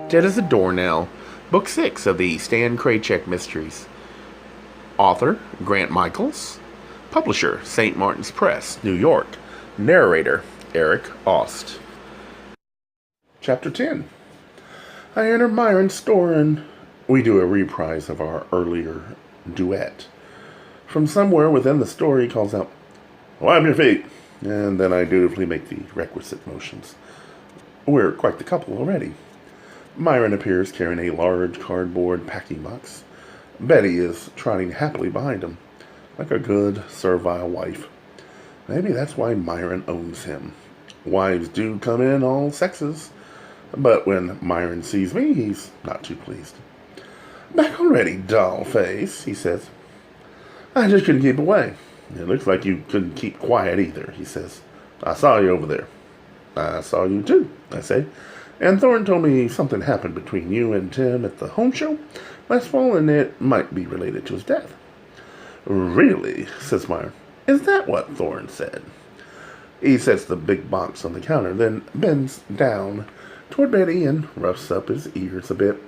Dead as a Doornail, Book 6 of the Stan Kraychik Mysteries. Author, Grant Michaels. Publisher, St. Martin's Press, New York. Narrator, Eric Aust. Chapter 10. I enter Myron's store and we do a reprise of our earlier duet. From somewhere within the store he calls out, "Wipe your feet," and then I dutifully make the requisite motions. We're quite the couple already. Myron appears carrying a large cardboard packing box. Betty is trotting happily behind him, like a good, servile wife. Maybe that's why Myron owns him. Wives do come in all sexes, but when Myron sees me, he's not too pleased. "Back already, doll face," he says. "I just couldn't keep away." "It looks like you couldn't keep quiet either," he says. "I saw you over there." "I saw you too," I say. "And Thorne told me something happened between you and Tim at the home show last fall, and it might be related to his death." "Really?" says Myron. "Is that what Thorne said?" He sets the big box on the counter, then bends down toward Betty and roughs up his ears a bit.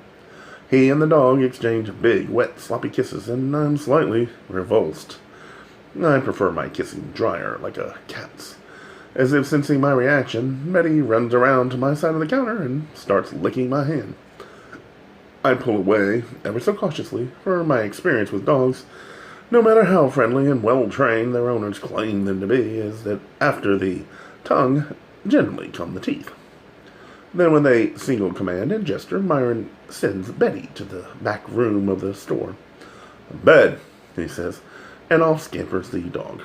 He and the dog exchange big, wet, sloppy kisses, and I'm slightly revulsed. I prefer my kissing drier, like a cat's. As if sensing my reaction, Betty runs around to my side of the counter and starts licking my hand. I pull away, ever so cautiously, for my experience with dogs, no matter how friendly and well-trained their owners claim them to be, is that after the tongue, generally come the teeth. Then with a single command and gesture, Myron sends Betty to the back room of the store. "Bed," he says, and off scampers the dog,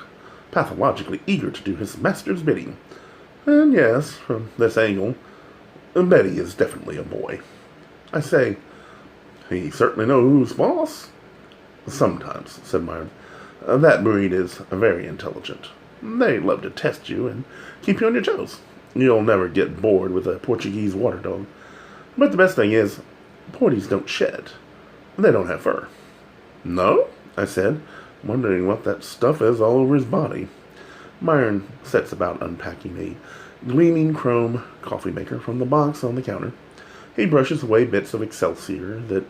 pathologically eager to do his master's bidding. And yes, from this angle, Betty is definitely a boy. I say, "He certainly knows who's boss." "Sometimes," said Myron. "That breed is very intelligent. They love to test you and keep you on your toes. You'll never get bored with a Portuguese water dog. But the best thing is, Porties don't shed. They don't have fur." "No?" I said, wondering what that stuff is all over his body. Myron sets about unpacking a gleaming chrome coffee maker from the box on the counter. He brushes away bits of Excelsior that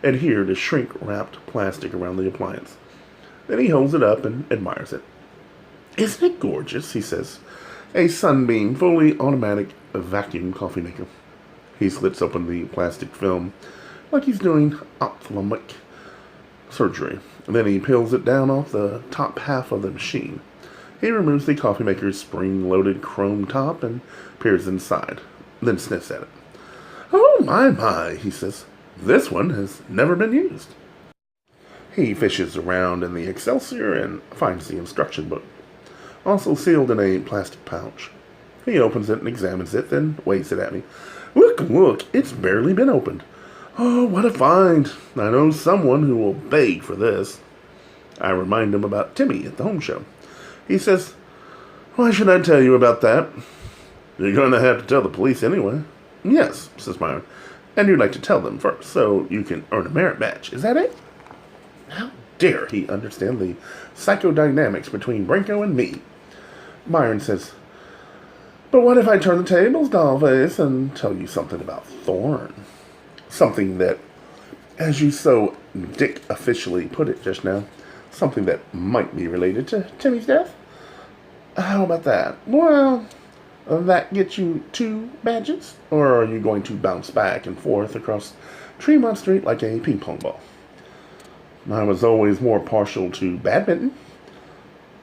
adhere to shrink-wrapped plastic around the appliance. Then he holds it up and admires it. "Isn't it gorgeous?" he says. "A Sunbeam, fully automatic vacuum coffee maker." He slits open the plastic film like he's doing ophthalmic surgery. Then he peels it down off the top half of the machine. He removes the coffee maker's spring-loaded chrome top and peers inside, then sniffs at it. "Oh, my," he says. "This one has never been used." He fishes around in the Excelsior and finds the instruction book, also sealed in a plastic pouch. He opens it and examines it, then waves it at me. Look, it's barely been opened. Oh, what a find. I know someone who will beg for this." I remind him about Timmy at the home show. He says, "Why should I tell you about that?" "You're going to have to tell the police anyway." "Yes," says Myron, "and you'd like to tell them first, so you can earn a merit badge. Is that it?" How dare he understand the psychodynamics between Branco and me? Myron says, "But what if I turn the tables, dollface, and tell you something about Thorne? Something that, as you so dick-officially put it just now, something that might be related to Timmy's death? How about that? Well, that gets you 2 badges? Or are you going to bounce back and forth across Tremont Street like a ping-pong ball?" "I was always more partial to badminton."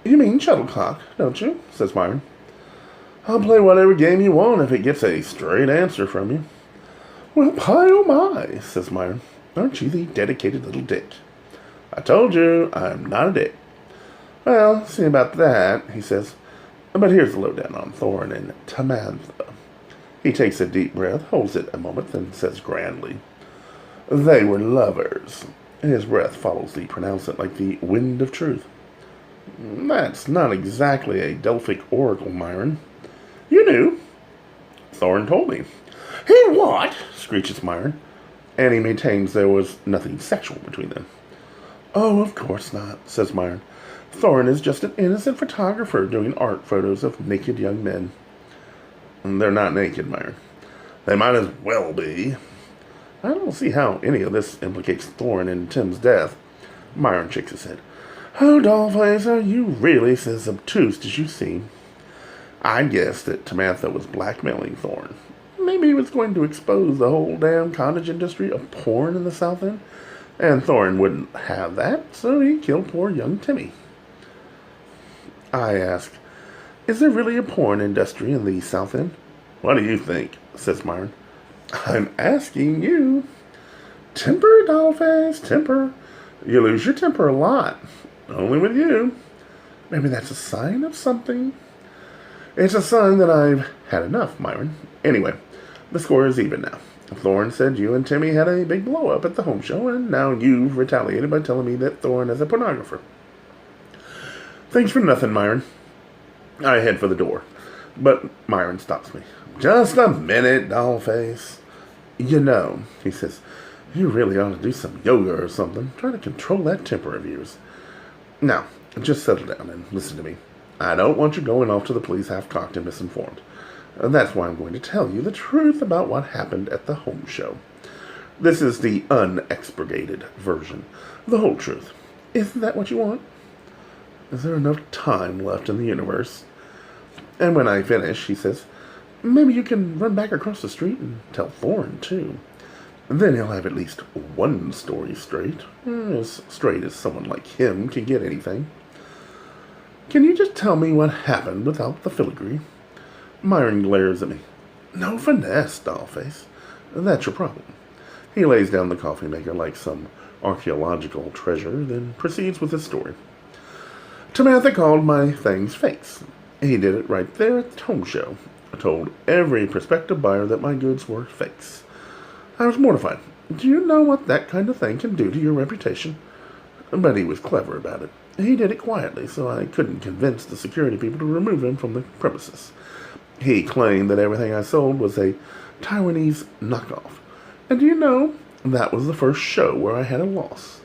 "You mean shuttlecock, don't you?" says Myron. "I'll play whatever game you want if it gets a straight answer from you." "Well, pie oh my," says Myron. "Aren't you the dedicated little dick?" "I told you, I'm not a dick." "Well, see about that," he says. "But here's the lowdown on Thorne and Tamantha." He takes a deep breath, holds it a moment, then says grandly, "They were lovers." His breath follows the pronouncement like the wind of truth. "That's not exactly a Delphic oracle, Myron." "You knew." "Thorne told me." "He what?" screeches Myron, and he maintains there was nothing sexual between them. "Oh, of course not," says Myron. "Thorne is just an innocent photographer doing art photos of naked young men." "They're not naked, Myron." "They might as well be." I don't see how any of this implicates Thorne and Tim's death. Myron shakes his head. Oh, Dollface, are you really as obtuse as you seem? I guessed that Tamantha was blackmailing Thorne. Maybe he was going to expose the whole damn cottage industry of porn in the South End, and Thorne wouldn't have that, so he killed poor young Timmy. I ask, is there really a porn industry in the South End? What do you think? Says Myron. I'm asking you. Temper, Dollface, temper. You lose your temper a lot. Only with you. Maybe that's a sign of something. It's a sign that I've had enough, Myron. Anyway, the score is even now. Thorne said you and Timmy had a big blow-up at the home show, and now you've retaliated by telling me that Thorne is a pornographer. Thanks for nothing, Myron. I head for the door, but Myron stops me. Just a minute, Dollface. You know, he says, you really ought to do some yoga or something. Try to control that temper of yours. Now, just settle down and listen to me. I don't want you going off to the police half-cocked and misinformed. That's why I'm going to tell you the truth about what happened at the home show. This is the unexpurgated version. The whole truth. Isn't that what you want? Is there enough time left in the universe? And when I finish, he says, maybe you can run back across the street and tell Thorne, too. Then he'll have at least one story straight. As straight as someone like him can get anything. Can you just tell me what happened without the filigree? Myron glares at me. No finesse, Dollface. That's your problem. He lays down the coffee maker like some archaeological treasure, then proceeds with his story. Tamantha called my things fakes. He did it right there at the home show. I told every prospective buyer that my goods were fakes. I was mortified. Do you know what that kind of thing can do to your reputation? But he was clever about it. He did it quietly, so I couldn't convince the security people to remove him from the premises. He claimed that everything I sold was a Taiwanese knockoff. And do you know, that was the first show where I had a loss.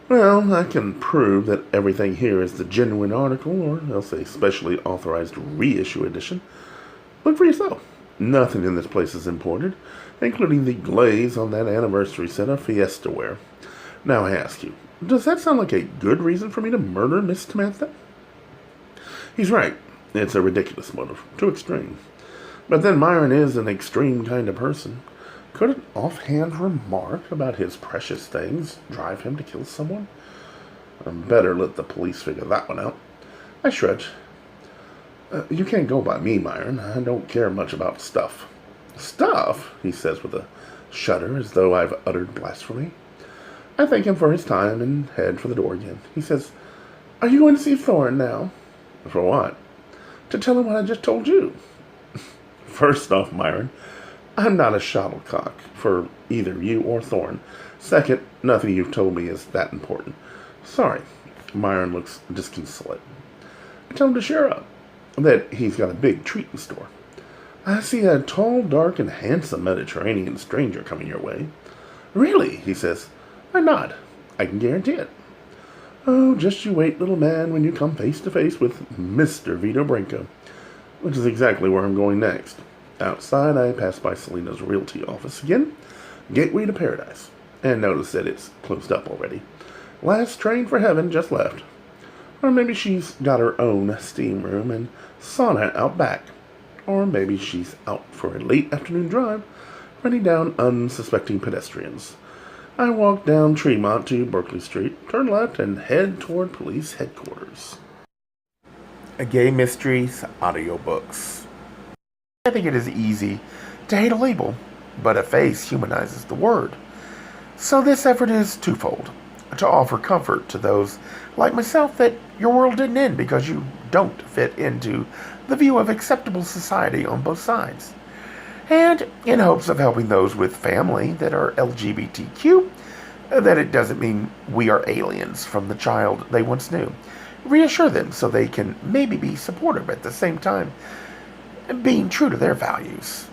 Well, I can prove that everything here is the genuine article, or else a specially authorized reissue edition. Look for yourself. Nothing in this place is imported, including the glaze on that anniversary set of Fiesta ware. Now I ask you, does that sound like a good reason for me to murder Miss Tamantha? He's right. It's a ridiculous motive, too extreme. But then Myron is an extreme kind of person. Could an offhand remark about his precious things drive him to kill someone? Better let the police figure that one out. I shrug. You can't go by me, Myron. I don't care much about stuff. Stuff? He says with a shudder, as though I've uttered blasphemy. I thank him for his time and head for the door again. He says, are you going to see Thorne now? For what? To tell him what I just told you. First off, Myron, I'm not a shuttlecock for either you or Thorne. Second, nothing you've told me is that important. Sorry. Myron looks disconsolate. I tell him to cheer up, that he's got a big treat in store. I see a tall, dark, and handsome Mediterranean stranger coming your way. Really? He says. I nod. I can guarantee it. Oh, just you wait, little man, when you come face to face with Mr. Vito Branco, which is exactly where I'm going next. Outside, I pass by Selena's realty office again, gateway to paradise, and notice that it's closed up already. Last train for heaven just left. Or maybe she's got her own steam room and sauna out back. Or maybe she's out for a late afternoon drive, running down unsuspecting pedestrians. I walk down Tremont to Berkeley Street, turn left, and head toward police headquarters. Gay Mysteries audiobooks. I think it is easy to hate a label, but a face humanizes the word. So this effort is twofold. To offer comfort to those like myself that your world didn't end because you don't fit into the view of acceptable society on both sides. And in hopes of helping those with family that are LGBTQ, that it doesn't mean we are aliens from the child they once knew. Reassure them so they can maybe be supportive at the same time, being true to their values.